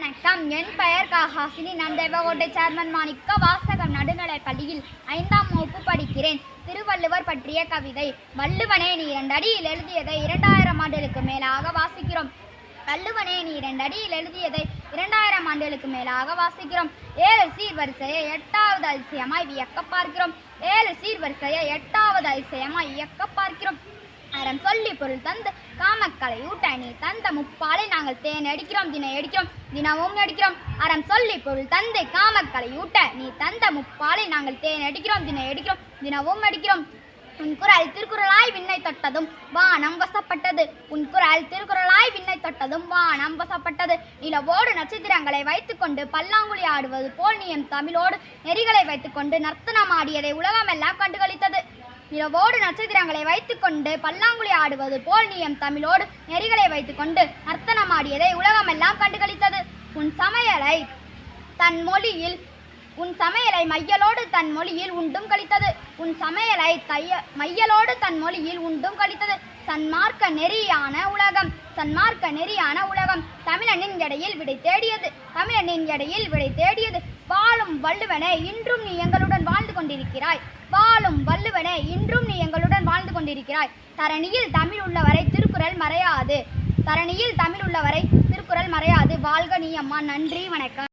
வணக்கம். என் பெயர் ஹாசினி. நான் தேவகோட்டை சேர்மன் மாணிக்க வாசகம் நடுநிலைப் பள்ளியில் 5ஆம் வகுப்பு படிக்கிறேன். திருவள்ளுவர் பற்றிய கவிதை. வள்ளுவனே நீ 2 அடியில் எழுதியதை 2000 ஆண்டுகளுக்கு மேலாக வாசிக்கிறோம். வள்ளுவனே நீ 2 அடியில் எழுதியதை 2000 ஆண்டுகளுக்கு மேலாக வாசிக்கிறோம். 7 சீர்வரிசையை 8வது அதிசயமாய் வியக்க பார்க்கிறோம். 7 சீர்வரிசையை 8வது அதிசயமாய் வியக்க பார்க்கிறோம். அறம் சொல்லி பொருள் தந்து காமக்களை ஊட்ட நீ தந்த முப்பாலை நாங்கள் தேன் அடிக்கிறோம் தினமும் அடிக்கிறோம். அறம் சொல்லி பொருள் தந்து காமக்களை ஊட்ட நீ தந்த முப்பாலை நாங்கள் தேன் அடிக்கிறோம் தினமும் அடிக்கிறோம். உன் குரல் திருக்குறளாய் விண்ணை தொட்டதும் வானம் வசப்பட்டது. உன் குரல் திருக்குறளாய் விண்ணை தொட்டதும் வானம் வசப்பட்டது. நிலவோடு நட்சத்திரங்களை வைத்துக்கொண்டு பல்லாங்குழி ஆடுவது போல் நீ எம் தமிழோடு நெறிகளை வைத்துக்கொண்டு நர்த்தனம் ஆடியதை உலகமெல்லாம் கண்டுகளித்தது. நிலவோடு நட்சத்திரங்களை வைத்துக்கொண்டு பல்லாங்குழி ஆடுவது போல் நீ எம் தமிழோடு நெறிகளை வைத்துக்கொண்டு நர்த்தனமாடியதை உலகமெல்லாம் கண்டுகளித்தது. உன் சமையலை மையலோடு தன் மொழியில் உண்டும் கழித்தது. உன் சமையலை மையலோடு தன் மொழியில் உண்டும் கழித்தது. சன்மார்க்க நெறியான உலகம் தமிழனின் எடையில் விடை தேடியது. வாழும் வள்ளுவனே இன்றும் நீ எங்களுடன் வாழ்ந்து கொண்டிருக்கிறாய். தரணியில் தமிழ் உள்ளவரை திருக்குறள் மறையாது. வாழ்க நீ அம்மா. நன்றி, வணக்கம்.